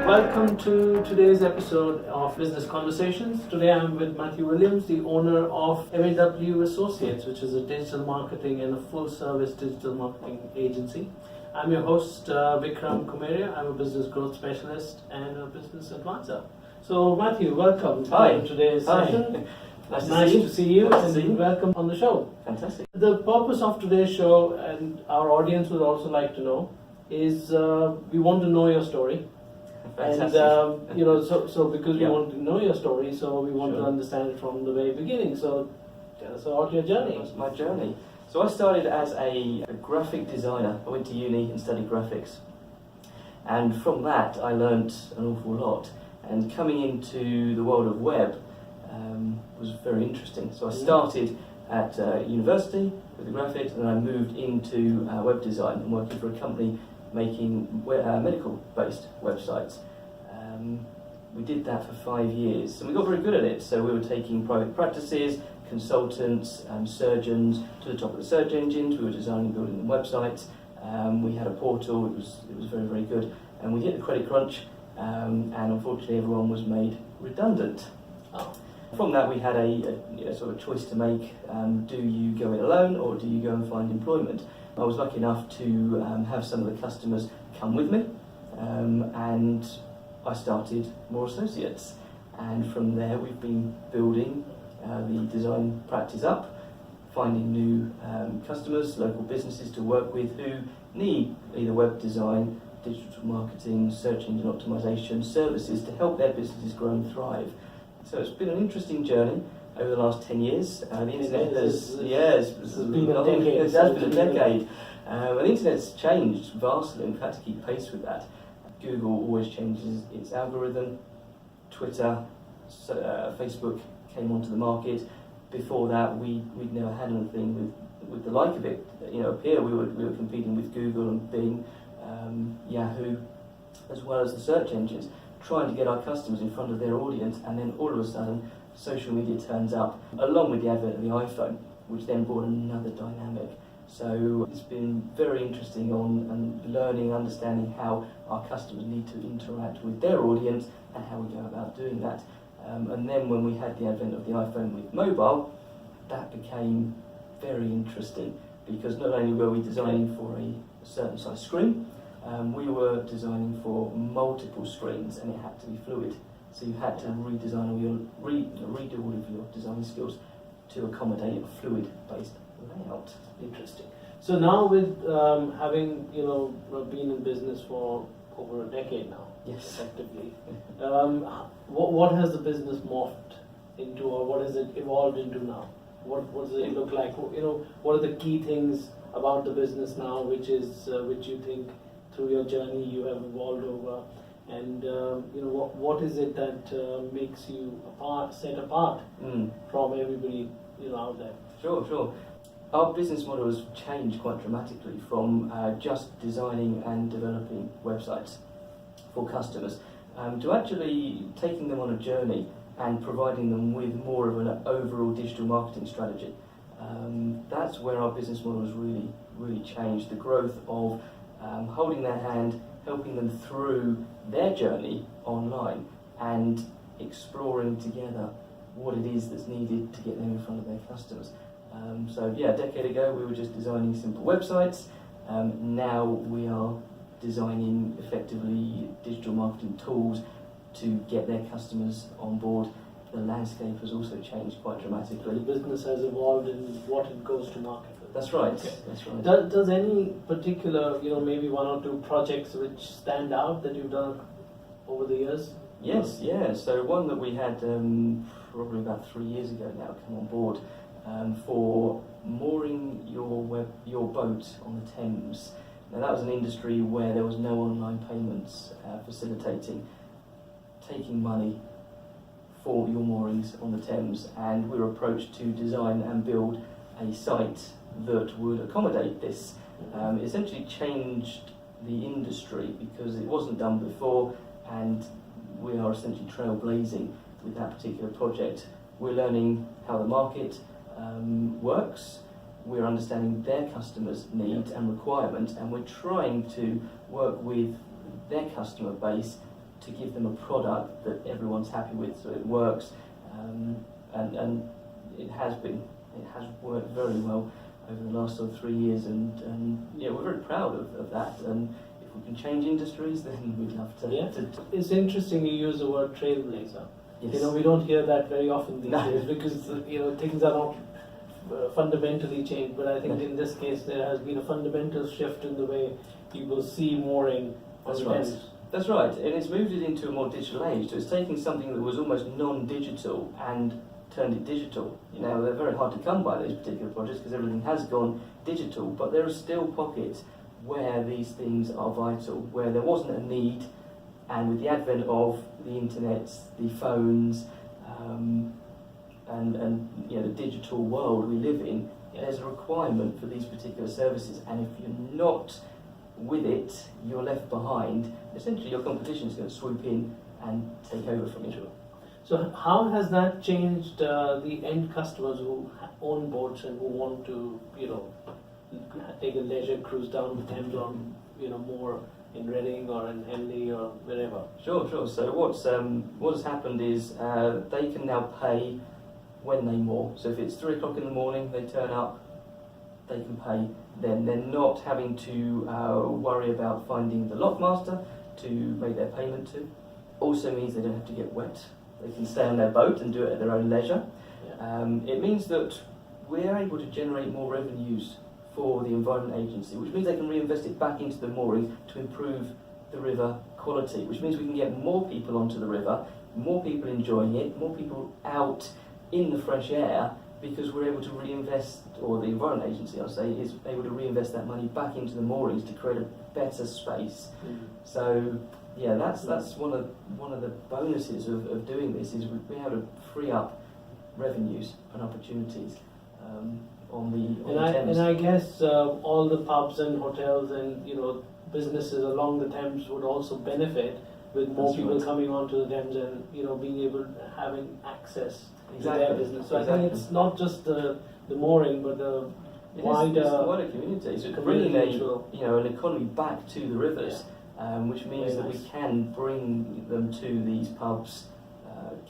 Welcome to today's episode of Business Conversations. Today I'm with Matthew Williams, the owner of MAW Associates, which is a digital marketing and a full-service digital marketing agency. I'm your host, Vikram Kumaria. I'm a business growth specialist and a business advisor. So Matthew, welcome to today's session. Nice to see you and welcome on the show. Fantastic. The purpose of today's show, and our audience would also like to know, is we want to know your story. Fantastic. And so because we Yeah. want to know your story, so we want Sure. to understand it from the very beginning. So tell us about your journey. That's my journey. So I started as a graphic designer. I went to uni and studied graphics. And from that I learnt an awful lot. And coming into the world of web was very interesting. So I started at university with the graphics, and then I moved into web design and working for a company making medical-based websites. We did that for 5 years, and we got very good at it. So we were taking private practices, consultants, surgeons to the top of the search engines. We were designing and building them websites. We had a portal. It was very, very good. And we hit the credit crunch, and unfortunately everyone was made redundant. From that we had a sort of choice to make. Do you go it alone, or do you go and find employment? I was lucky enough to have some of the customers come with me, and I started MAW Associates. And from there we've been building the design practice up, finding new customers, local businesses to work with who need either web design, digital marketing, search engine optimization services to help their businesses grow and thrive. So it's been an interesting journey over the last 10 years. The internet has been a decade. The internet's changed vastly, and we've had to keep pace with that. Google always changes its algorithm. Twitter, Facebook came onto the market. Before that, we'd never had anything with the like of it. Up here we were competing with Google and Bing, Yahoo, as well as the search engines, trying to get our customers in front of their audience. And then all of a sudden, social media turns up, along with the advent of the iPhone, which then brought another dynamic. So it's been very interesting and learning, understanding how our customers need to interact with their audience and how we go about doing that. And then when we had the advent of the iPhone with mobile, that became very interesting, because not only were we designing for a certain size screen, we were designing for multiple screens, and it had to be fluid. So you had to redesign redo all of your design skills to accommodate a fluid-based layout. Interesting. So now with having been in business for over a decade now, Yes. effectively, what has the business morphed into, or what has it evolved into now? What does it look like? What are the key things about the business now, which you think through your journey you have evolved over, and what is it that makes you set apart from everybody out there? Sure. Our business model has changed quite dramatically from just designing and developing websites for customers to actually taking them on a journey and providing them with more of an overall digital marketing strategy. That's where our business model has really, really changed. The growth of holding their hand, helping them through their journey online, and exploring together what it is that's needed to get them in front of their customers. A decade ago we were just designing simple websites. Now we are designing effectively digital marketing tools to get their customers on board. The landscape has also changed quite dramatically. The business has evolved in what it goes to market with. That's right. Okay. That's right. Does any particular, maybe one or two projects which stand out that you've done over the years? Yes, yeah. So one that we had probably about 3 years ago now come on board for mooring your boat on the Thames. Now that was an industry where there was no online payments facilitating taking money for your moorings on the Thames, and we were approached to design and build a site that would accommodate this. It essentially changed the industry because it wasn't done before, and we are essentially trailblazing with that particular project. We're learning how the market works, we're understanding their customers' needs and requirements, and we're trying to work with their customer base to give them a product that everyone's happy with, so it works, and it has worked very well over the last sort of 3 years, and yeah, we're very proud of that. And if we can change industries, then we'd love to. Yeah. It's interesting you use the word trailblazer. Yes. You know, we don't hear that very often these No. days because things are not fundamentally changed. But I think in this case there has been a fundamental shift in the way people see mooring on That's the right. Thames. That's right, and it's moved it into a more digital age. So it's taking something that was almost non-digital and turned it digital. They're very hard to come by, these particular projects, because everything has gone digital, but there are still pockets where these things are vital, where there wasn't a need, and with the advent of the internet, the phones, and the digital world we live in, there's a requirement for these particular services, and if you're not with it, you're left behind. Essentially, your competition is going to swoop in and take over from you. So how has that changed the end customers who own boats and who want to, take a leisure cruise down the Thames on, more in Reading or in Henley or wherever? Sure. So what has happened is they can now pay when they moor. So if it's 3 o'clock in the morning, they turn up, they can pay. Then they're not having to worry about finding the lockmaster to make their payment to. Also means they don't have to get wet. They can stay on their boat and do it at their own leisure. Yeah. It means that we're able to generate more revenues for the Environment Agency, which means they can reinvest it back into the mooring to improve the river quality, which means we can get more people onto the river, more people enjoying it, more people out in the fresh air, because we're able to reinvest, or the Environment Agency, I'll say, is able to reinvest that money back into the moorings to create a better space. So yeah, that's one of the bonuses of doing this, is we're able to free up revenues and opportunities on the Thames. And I guess all the pubs and hotels and businesses along the Thames would also benefit with more That's people right. coming onto the Thames and being able having access Exactly. to their business. So I Exactly. think it's not just the mooring, but the It's wider the wider community. So it's bringing community an economy back to the rivers, which means Very that nice. we can bring them to these pubs,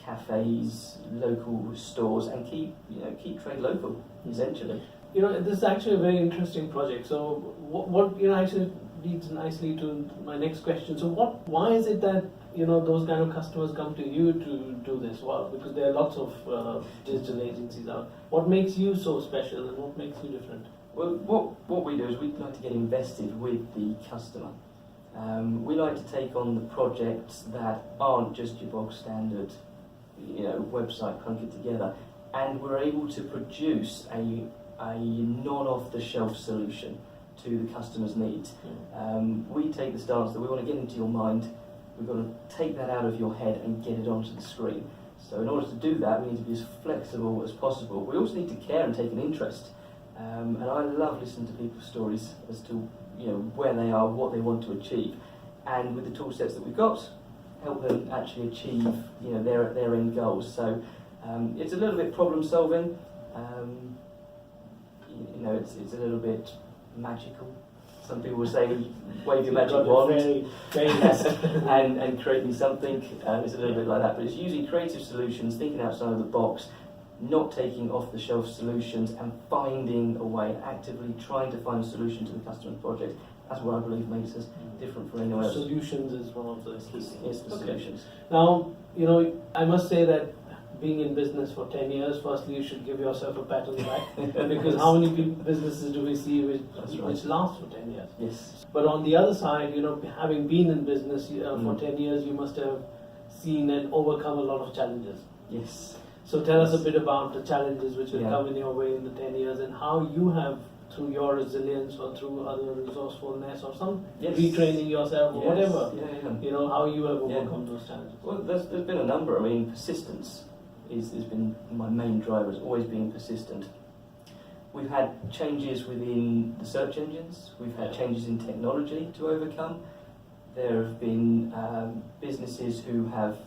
cafes, local stores, and keep trade local, essentially. This is actually a very interesting project. So what actually leads nicely to my next question. So why is it that those kind of customers come to you to do this? Well, because there are lots of digital agencies out. What makes you so special, and what makes you different? Well, what we do is we like to get invested with the customer. We like to take on the projects that aren't just your bog standard, website clunker together, and we're able to produce a non-off-the-shelf solution to the customer's needs. We take the stance that we want to get into your mind, we've got to take that out of your head and get it onto the screen. So in order to do that, we need to be as flexible as possible. We also need to care and take an interest. And I love listening to people's stories as to where they are, what they want to achieve, and with the tool sets that we've got, help them actually achieve their end goals. So it's a little bit problem solving. It's a little bit magical. Some people will say, wave your magic wand Very nice. and creating something. It's a little bit like that, but it's using creative solutions, thinking outside of the box, not taking off-the-shelf solutions, and finding a way, actively trying to find a solution to the customer's project. That's what I believe makes us different from anyone else. Solutions is one of the keys. It's the solutions. Now, I must say that being in business for 10 years, firstly, you should give yourself a pat on the back, because how many businesses do we see which last for 10 years? Yes. But on the other side, having been in business for 10 years, you must have seen and overcome a lot of challenges. Yes. So tell us a bit about the challenges which will come in your way in the 10 years, and how you have, through your resilience or through other resourcefulness or some retraining yourself or whatever, how you have overcome those challenges. Well, there's been a number. I mean, persistence has been my main driver, has always been persistent. We've had changes within the search engines, we've had changes in technology to overcome. There have been businesses who have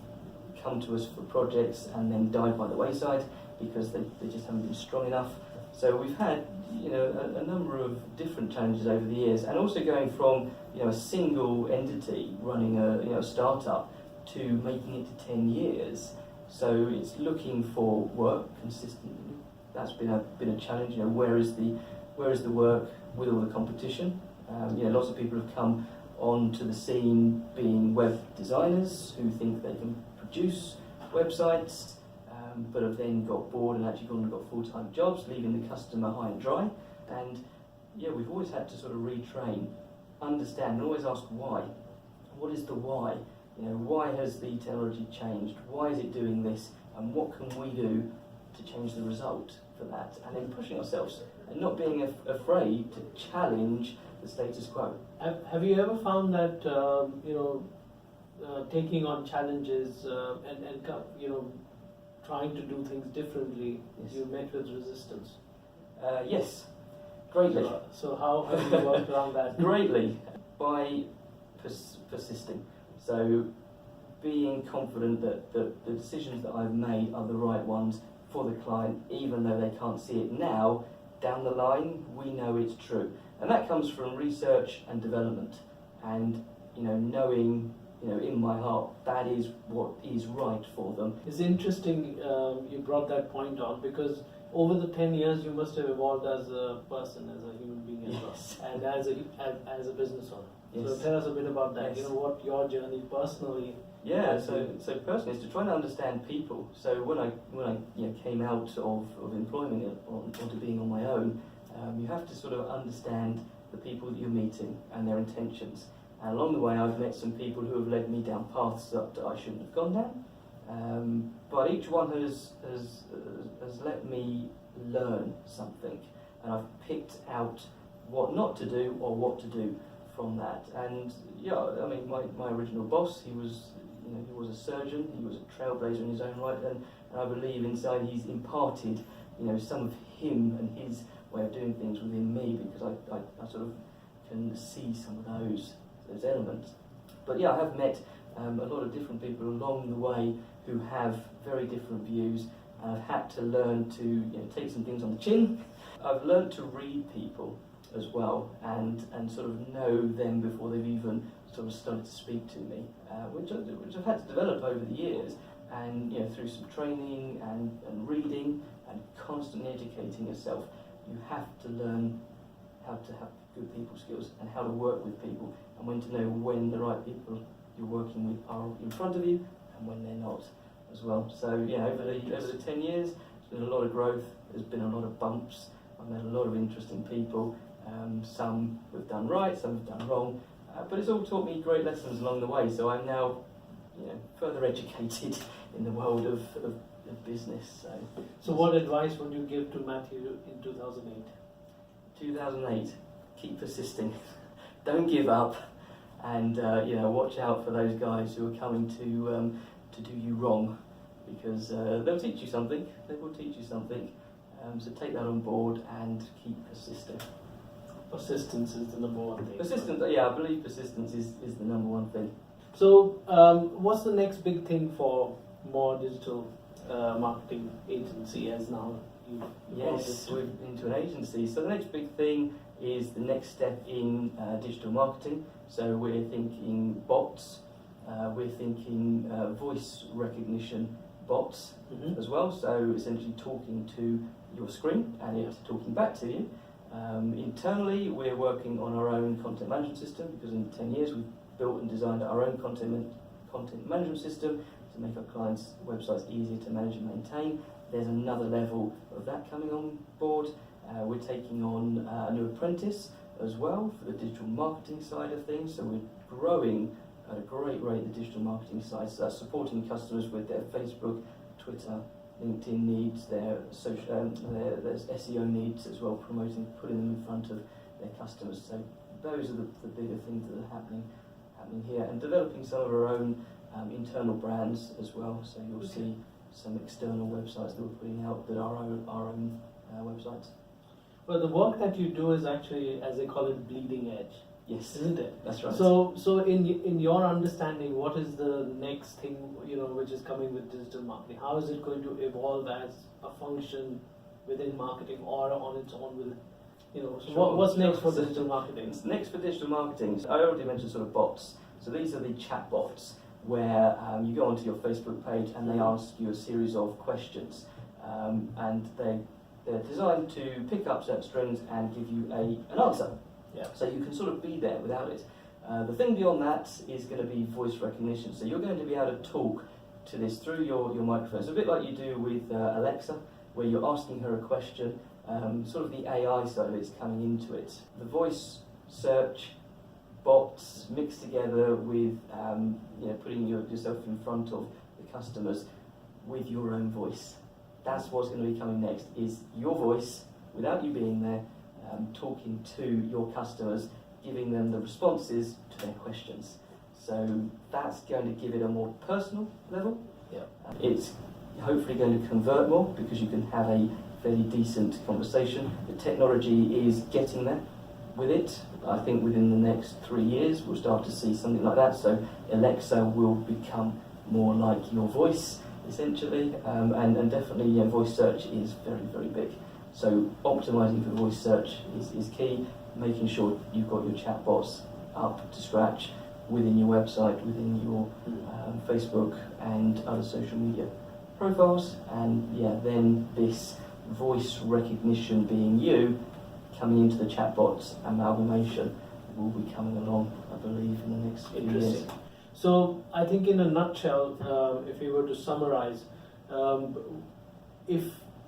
come to us for projects and then died by the wayside because they just haven't been strong enough. So we've had a number of different challenges over the years, and also going from a single entity running a startup to making it to 10 years. So it's looking for work consistently. That's been a challenge. You know, where is the work with all the competition? Lots of people have come onto the scene being web designers who think they can produce websites, but have then got bored and actually gone and got full-time jobs, leaving the customer high and dry. And we've always had to sort of retrain, understand, and always ask why. What is the why? Why has the technology changed? Why is it doing this? And what can we do to change the result for that? And then pushing ourselves and not being afraid to challenge the status quo. Have you ever found that taking on challenges and trying to do things differently, Yes. you met with resistance? Yes, greatly. So how have you worked around that? Greatly by persisting. So being confident that the decisions that I've made are the right ones for the client, even though they can't see it now, down the line we know it's true. And that comes from research and development, and knowing in my heart that is what is right for them. It's interesting you brought that point on, because over the 10 years you must have evolved as a person, as a human being as Yes. well, and as a business owner. Yes. So tell us a bit about that. Yes. What your journey personally. So personally, it's to try and understand people. So when I came out of employment onto being on my own, you have to sort of understand the people that you're meeting and their intentions. And along the way, I've met some people who have led me down paths that I shouldn't have gone down. But each one has let me learn something, and I've picked out what not to do or what to do from that. And my original boss, he was a surgeon, he was a trailblazer in his own right, and I believe inside he's imparted some of him and his way of doing things within me, because I sort of can see some of those elements. But I have met a lot of different people along the way who have very different views, and I've had to learn to take some things on the chin. I've learned to read people as well, and sort of know them before they've even sort of started to speak to me, which I've had to develop over the years, and through some training and reading and constantly educating yourself. You have to learn how to have good people skills and how to work with people, and when to know when the right people you're working with are in front of you and when they're not as well. So over the 10 years, there's been a lot of growth, there's been a lot of bumps, I've met a lot of interesting people, some have done right, some have done wrong, but it's all taught me great lessons along the way, so I'm now further educated in the world of business. So what advice would you give to Matthew in 2008? 2008, keep persisting, don't give up, and watch out for those guys who are coming to do you wrong, because they'll teach you something. They will teach you something. So take that on board and keep persisting. Persistence is the number one thing. Persistence, I believe persistence is the number one thing. So what's the next big thing for MAW Digital Marketing Agency, as now you've Yes, we're into an agency. So the next big thing is the next step in digital marketing. So we're thinking bots, we're thinking voice recognition bots as well. So essentially talking to your screen and it talking back to you. Internally, we're working on our own content management system, because in 10 years we've built and designed our own content management system to make our clients' websites easier to manage and maintain. There's another level of that coming on board. We're taking on a new apprentice as well for the digital marketing side of things. So we're growing at a great rate the digital marketing side. So that's supporting customers with their Facebook, Twitter, LinkedIn needs, their social, their SEO needs as well, putting them in front of their customers. So those are the bigger things that are happening here, and developing some of our own internal brands as well. So you'll see some external websites that we're putting out that are our own websites. Well, the work that you do is actually, as they call it, bleeding edge. Yes, isn't it? That's right. So in your understanding, what is the next thing which is coming with digital marketing? How is it going to evolve as a function within marketing or on its own? What's next for digital marketing? Next for digital marketing, so I already mentioned sort of bots. So these are the chat bots. where you go onto your Facebook page and they ask you a series of questions, and they're designed to pick up certain strings and give you an answer. Yeah. So you can sort of be there without it. The thing beyond that is going to be voice recognition. So you're going to be able to talk to this through your microphone. So a bit like you do with Alexa, where you're asking her a question, sort of the AI side of it's coming into it. The voice search bots mixed together with putting yourself in front of the customers with your own voice. That's what's going to be coming next, is your voice, without you being there, talking to your customers, giving them the responses to their questions. So that's going to give it a more personal level. Yeah. It's hopefully going to convert more because you can have a fairly decent conversation. The technology is getting there with it. I think within the next 3 years we'll start to see something like that. So Alexa will become more like your voice, essentially, and definitely voice search is very, very big. So optimizing for voice search is key, making sure you've got your chatbots up to scratch within your website, within your Facebook and other social media profiles, and then this voice recognition being you coming into the chatbots amalgamation will be coming along, I believe, in the next few years. So I think in a nutshell, if we were to summarize,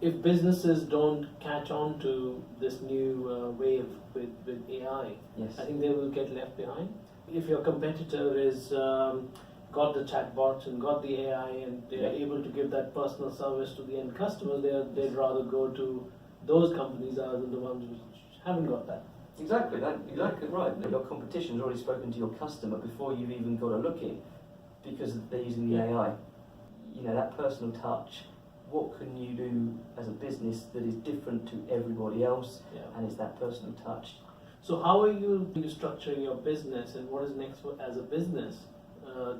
if businesses don't catch on to this new wave with AI, Yes. I think they will get left behind. If your competitor is got the chatbots and got the AI and they are able to give that personal service to the end customers, they'd rather go to those companies rather than the ones which haven't got that. Exactly right. Your competition's already spoken to your customer before you've even got a look in, because they're using the AI. That personal touch. What can you do as a business that is different to everybody else? Yeah. And it's that personal touch. So how are you structuring your business, and what is next as a business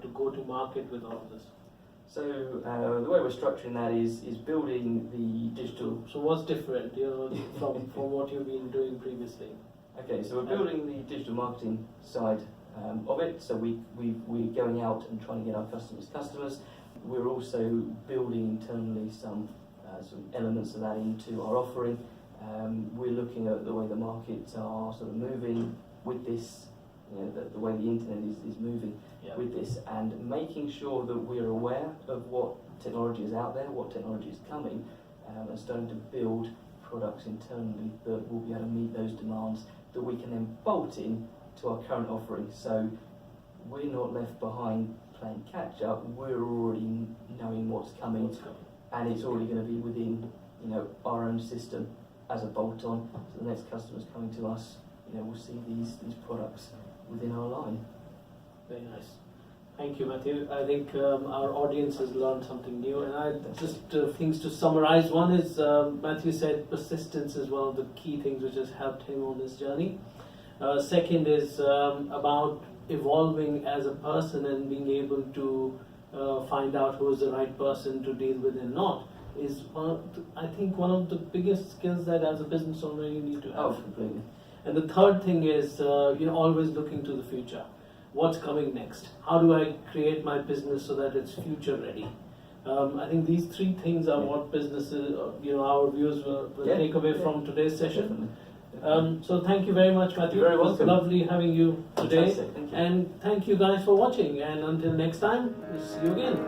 to go to market with all of this? So the way we're structuring that is building the digital. So what's different, from what you've been doing previously? Okay, so we're building the digital marketing side of it. So we're going out and trying to get our customers. We're also building internally some elements of that into our offering. We're looking at the way the markets are sort of moving with this, the way the internet is moving with this, and making sure that we're aware of what technology is out there, what technology is coming, and starting to build products internally that will be able to meet those demands that we can then bolt in to our current offering. So we're not left behind playing catch up. We're already knowing what's coming, and it's already going to be within our own system as a bolt-on. So the next customers coming to us, will see these products within our line. Very nice. Thank you, Matthew. I think our audience has learned something new, and I just things to summarize. One is Matthew said persistence is one of the key things which has helped him on this journey. Second is about evolving as a person and being able to find out who is the right person to deal with and not is I think one of the biggest skills that as a business owner you need to have. Oh, completely. And the third thing is always looking to the future. What's coming next? How do I create my business so that it's future ready? I think these three things are what businesses, our viewers will take away from today's session. So thank you very much, Matthew. You're very welcome. It was lovely having you today. Fantastic. Thank you. And thank you guys for watching. And until next time, we'll see you again.